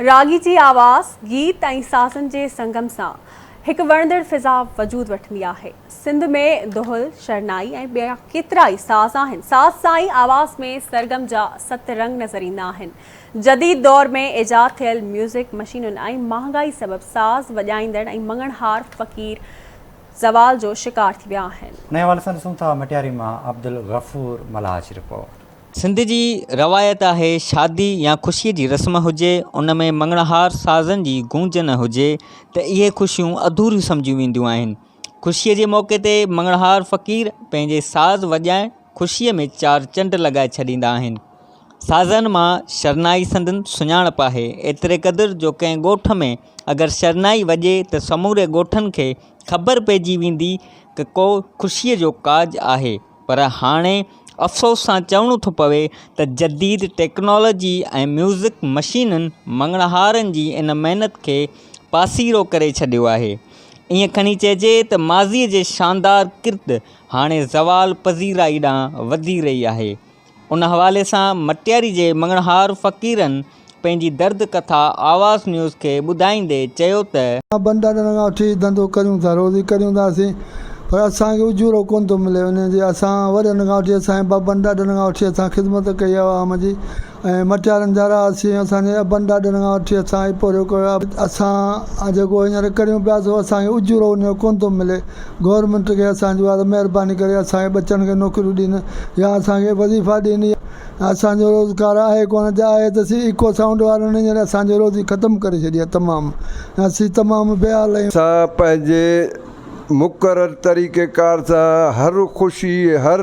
रागी जी आवाज़ गीत ऐं साज़नि जे संगम सां हिकु वणंदड़ फिज़ा वजूद वठंदी आहे। सिंध में दुहुल, शरनाई ऐं ॿिया केतिरा ई साज़ आहिनि। साज़ सां ई आवाज़ में सरगम जा 7 रंग नज़र ईंदा आहिनि। जदीद दौर में इजाद थियल म्यूज़िक मशीनुनि ऐं महांगाई सबबि साज़ वॼाईंदड़ ऐं मङणहार फ़क़ीर ज़वाल जो शिकार थी विया आहिनि। नए हवाले सां ॾिसूं था मटियारी मां अब्दुल गफ़ूर मलाज रिपोर्ट। सिंध जी रवायत आहे शादी या ख़ुशीअ जी रस्म हुजे उन में मङणहार साज़नि जी गूंज न हुजे त इहे ख़ुशियूं अधूरियूं सम्झियूं वेंदियूं आहिनि। ख़ुशीअ जे मौक़े ते मङणहार फ़क़ीर पंहिंजे साज़ वॼाए ख़ुशीअ में 4 चंड लॻाए छॾींदा आहिनि। साज़नि मां शरनाई संदनि सुञाणप आहे, एतिरे क़दुरु जो कंहिं ॻोठ में अगरि शरनाई वॼे त समूरे ॻोठनि खे ख़बर पइजी वेंदी कि को ख़ुशीअ जो काज आहे। पर हाणे अफ़सोस सां चवणो थो पवे त जदीद टेक्नोलॉजी ऐं म्यूज़िक मशीनुनि मङणहारनि जी इन महिनत खे पासीरो करे छॾियो आहे। ईअं खणी चइजे त माज़ीअ जे शानदार किर्द हाणे ज़वाल पज़ीराई ॾांहुं वधी रही आहे। उन हवाले सां मटियारी जे मङणहार फ़क़ीरनि पंहिंजी दर्द कथा आवाज़ न्यूज़ खे ॿुधाईंदे चयो त बंदा ॾिणा वठी धंधो करियूं था, रोज़ी करियूं थासीं, पर असांखे उजूरो कोन थो मिले। उन जे असां वॾनि खां वठी असांजे बबनि ॾाॾनि खां वठी असां ख़िदमत कई आहे आवाम जी, ऐं मटियारनि जा रहासीं असांजे अबनि ॾाॾनि खां वठी असां पूरो कयो आहे। असां जेको हींअर करियूं पिया सो असांखे उजूरो उन जो कोन थो मिले। गवर्नमेंट खे असांजो आहे महिरबानी करे असांजे बच्चनि खे नौकरियूं ॾियनि या असांखे वज़ीफ़ा ॾियनि। असांजो रोज़गारु आहे कोन, आहे त सी इको साउंड वारनि हींअर असांजी रोज़ी ख़तमु करे छॾी आहे तमामु। असीं तमामु बेहाल आहियूं। असां पंहिंजे मुक़ररु तरीक़ेकार सां हर ख़ुशी हर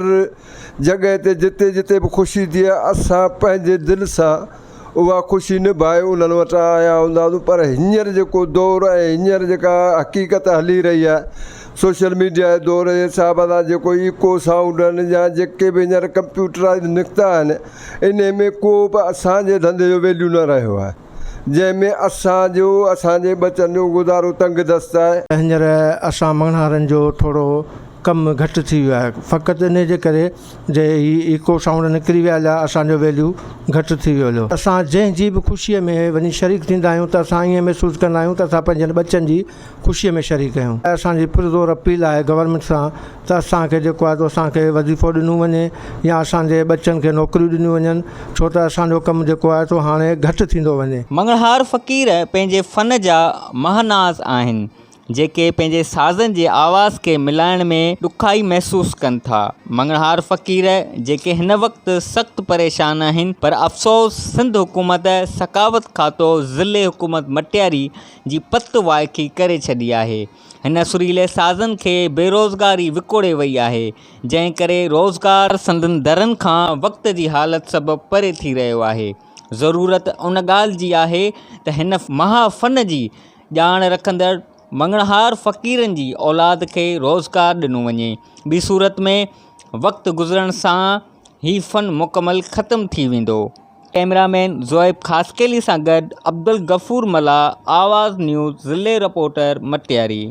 जॻह ते जिते जिते बि ख़ुशी थी आहे असां पंहिंजे दिलि सां उहा ख़ुशी निभाए उन्हनि वटि आया हूंदा। पर हींअर जेको दौरु आहे, हींअर जेका हक़ीक़त हली रही आहे सोशल मीडिया जे दौर जे हिसाब सां जेको इको साउंड आहिनि या जेके बि हींअर कंप्यूटराइज़ निकिता आहिनि इन में को बि असांजे धंधे जो वैल्यू न रहियो आहे, जंहिंमें असांजे बचनि जो गुज़ारो तंग दस्त आहे। हींअर असां मङणहारनि जो थोरो कमु घटि थी वियो आहे, फ़क़ति इन जे करे जे ही इको साउंड निकिरी विया आहे असांजो वैल्यू घटि थी वियो हुयो। असां जंहिंजी बि ख़ुशीअ में वञी शरीक थींदा आहियूं त असां ईअं महसूसु कंदा आहियूं त असां पंहिंजनि बच्चनि जी ख़ुशीअ में शरीक आहियूं। असांजी पुरज़ोर अपील आहे गवर्नमेंट सां त असांखे जेको आहे त असांखे वज़ीफ़ो ॾिनो वञे या असांजे बच्चनि खे नौकरियूं ॾिनियूं वञनि, छो त असांजो कमु जेको आहे तो हाणे घटि थींदो वञे। मङणहार फ़क़ीर पंहिंजे फ़न जा महनाज़ आहिनि जेके पंहिंजे साज़नि जे आवाज़ खे मिलाइण में ॾुखाई महसूसु कनि था। मङणहार फ़क़ीर जेके हिन वक़्तु सख़्तु परेशान आहिनि, पर अफ़सोस सिंध हुकूमत सकावत खातो ज़िले हुकूमत मटियारी जी पत वाइकी करे छॾी आहे। हिन सुरीले साज़नि खे बेरोज़गारी विकोड़े वई आहे, जंहिं करे रोज़गार संदनि दरनि खां वक़्त जी हालत सबबु परे थी रहियो आहे। ज़रूरत उन ॻाल्हि जी आहे त हिन महाफ़न जी ॼाण रखंदड़ मङणहार फ़क़ीरनि जी औलाद खे रोज़गारु ॾिनो वञे। ॿी सूरत में वक़्तु गुज़रण सां ही फ़न मुकमल ख़तमु थी वेंदो। कैमरामैन ज़ोएब ख़ासकेली सां गॾु अब्दुल गफ़ूर मला, आवाज़ न्यूज़ ज़िले रिपोर्टर मटियारी।